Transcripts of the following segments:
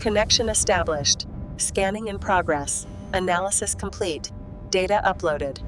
Connection established. Scanning in progress. Analysis complete. Data uploaded.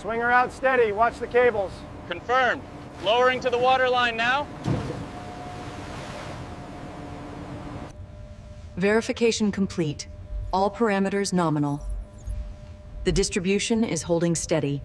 Swing her out steady. Watch the cables. Confirmed. Lowering to the waterline now. Verification complete. All parameters nominal. The distribution is holding steady.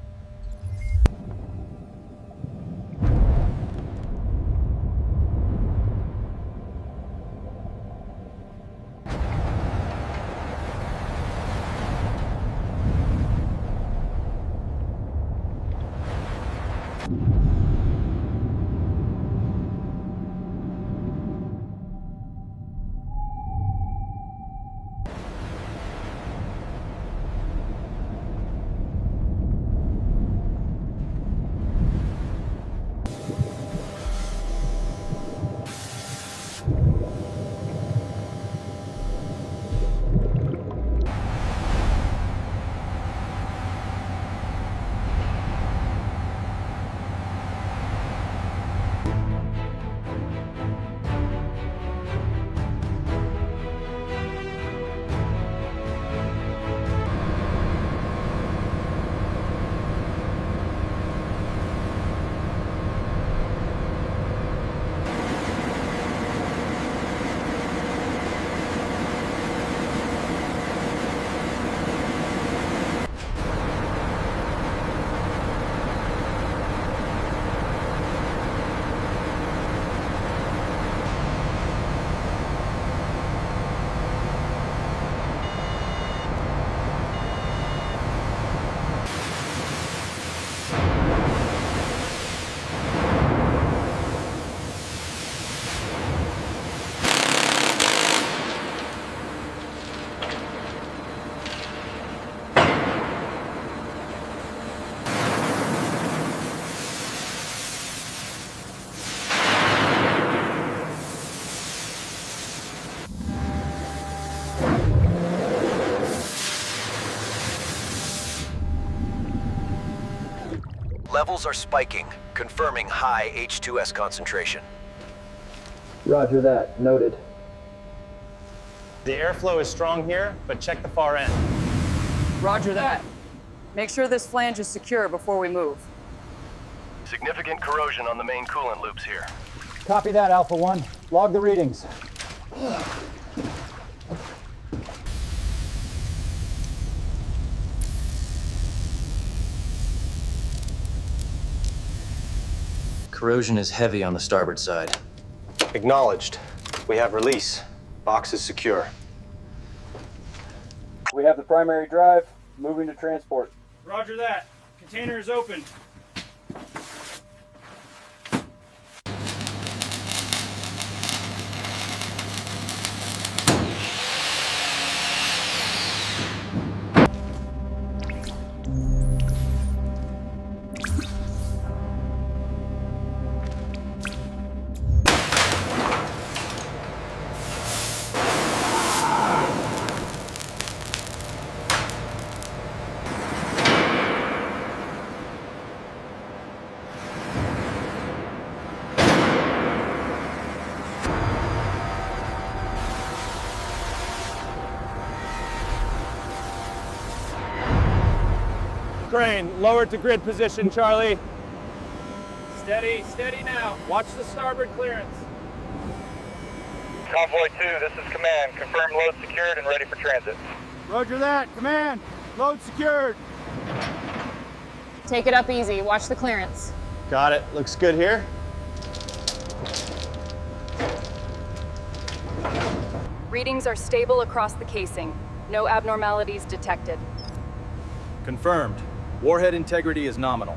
Levels are spiking, confirming high H2S concentration. Roger that. Noted. The airflow is strong here, but check the far end. Roger that. Make sure this flange is secure before we move. Significant corrosion on the main coolant loops here. Copy that, Alpha 1. Log the readings. Corrosion is heavy on the starboard side. Acknowledged. We have release. Box is secure. We have the primary drive. Moving to transport. Roger that. Container is open. Crane, lower to grid position, Charlie. Steady, steady now. Watch the starboard clearance. Convoy 2, this is command. Confirm load secured and ready for transit. Roger that. Command. Load secured. Take it up easy. Watch the clearance. Got it. Looks good here. Readings are stable across the casing. No abnormalities detected. Confirmed. Warhead integrity is nominal.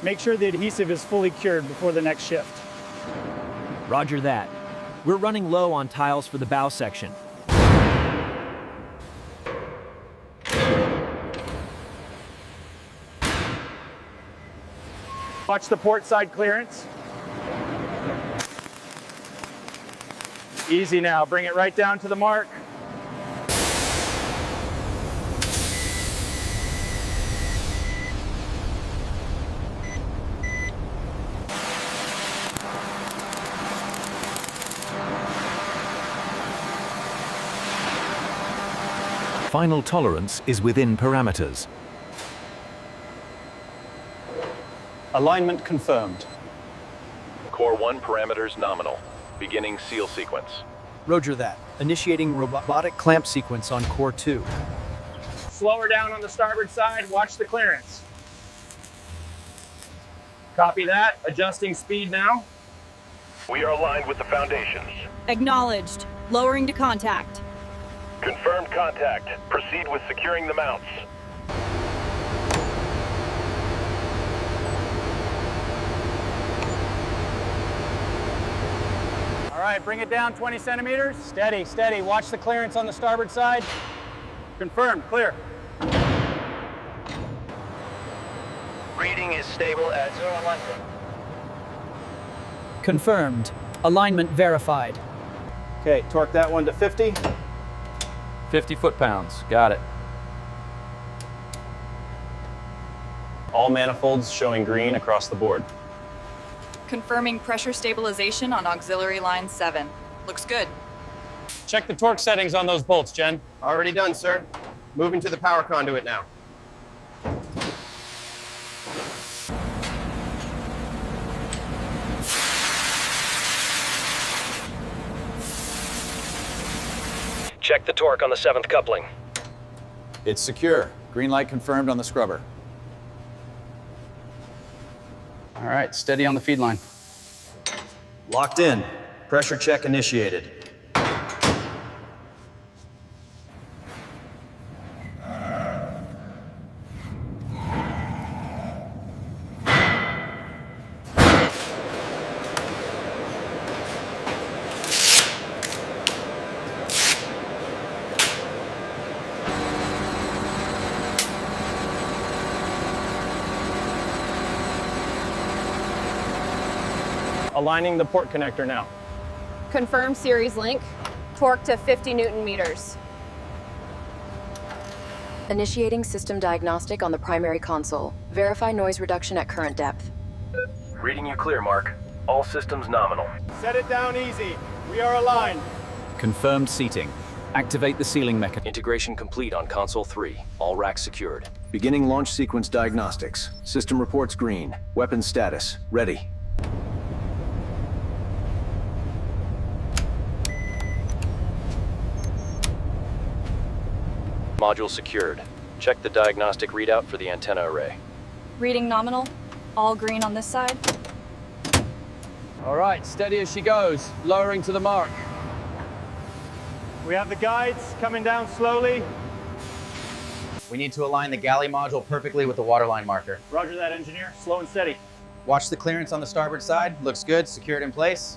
Make sure the adhesive is fully cured before the next shift. Roger that. We're running low on tiles for the bow section. Watch the port side clearance. Easy now. Bring it right down to the mark. Final tolerance is within parameters. Alignment confirmed. Core 1 parameters nominal. Beginning seal sequence. Roger that. Initiating robotic clamp sequence on Core 2. Slower down on the starboard side, watch the clearance. Copy that, adjusting speed now. We are aligned with the foundations. Acknowledged. Lowering to contact. Confirmed contact. Proceed with securing the mounts. All right, bring it down 20 centimeters. Steady, steady. Watch the clearance on the starboard side. Confirmed, clear. Reading is stable at 0 Confirmed. Alignment verified. Okay, torque that one to 50. 50 foot-pounds, got it. All manifolds showing green across the board. Confirming pressure stabilization on auxiliary line 7. Looks good. Check the torque settings on those bolts, Jen. Already done, sir. Moving to the power conduit now. Check the torque on the 7th coupling. It's secure. Green light confirmed on the scrubber. All right, steady on the feed line. Locked in. Pressure check initiated. Aligning the port connector now. Confirm series link. Torque to 50 Newton meters. Initiating system diagnostic on the primary console. Verify noise reduction at current depth. Reading you clear, Mark. All systems nominal. Set it down easy. We are aligned. Confirmed seating. Activate the sealing mechanism. Integration complete on Console 3. All racks secured. Beginning launch sequence diagnostics. System reports green. Weapons status. Ready. Module secured. Check the diagnostic readout for the antenna array. Reading nominal. All green on this side. All right, steady as she goes. Lowering to the mark. We have the guides coming down slowly. We need to align the galley module perfectly with the waterline marker. Roger that, engineer. Slow and steady. Watch the clearance on the starboard side. Looks good. Secured in place.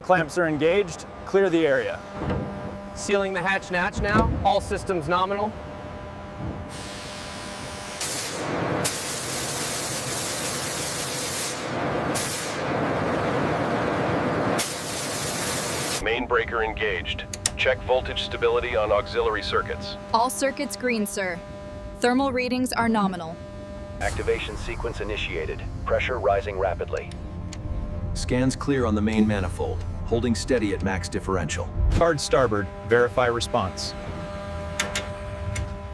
Clamps are engaged. Clear the area. Sealing the hatch natch now. All systems nominal. Main breaker engaged. Check voltage stability on auxiliary circuits. All circuits green, sir. Thermal readings are nominal. Activation sequence initiated. Pressure rising rapidly. Scans clear on the main manifold. Holding steady at max differential. Hard starboard. Verify response.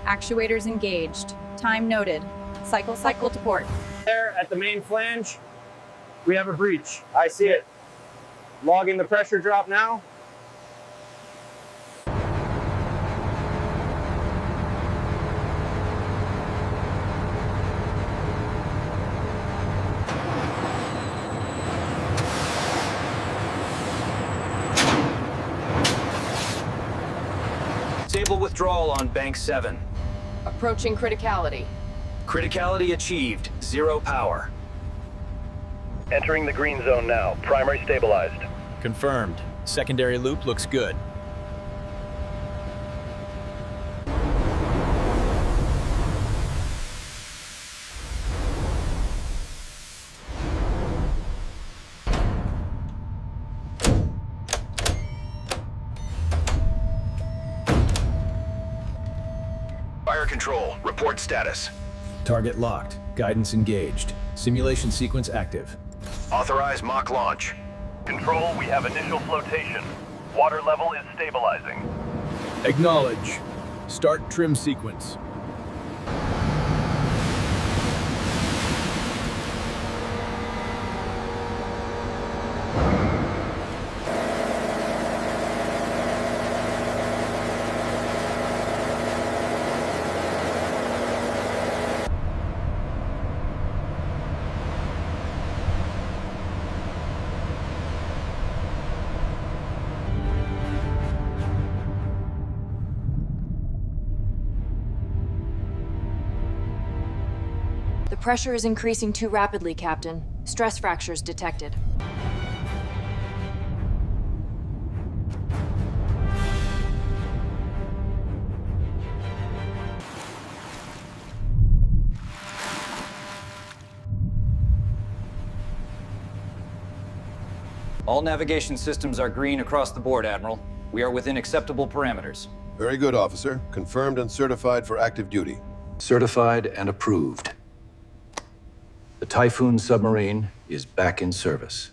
Actuators engaged. Time noted. Cycle to port. There at the main flange, we have a breach. I see it. Logging the pressure drop now. Stable withdrawal on bank 7. Approaching criticality. Criticality achieved. 0 power. Entering the green zone now. Primary stabilized. Confirmed. Secondary loop looks good. Fire control. Report status. Target locked. Guidance engaged. Simulation sequence active. Authorize mock launch. Control, we have initial flotation. Water level is stabilizing. Acknowledge. Start trim sequence. The pressure is increasing too rapidly, Captain. Stress fractures detected. All navigation systems are green across the board, Admiral. We are within acceptable parameters. Very good, officer. Confirmed and certified for active duty. Certified and approved. The Typhoon submarine is back in service.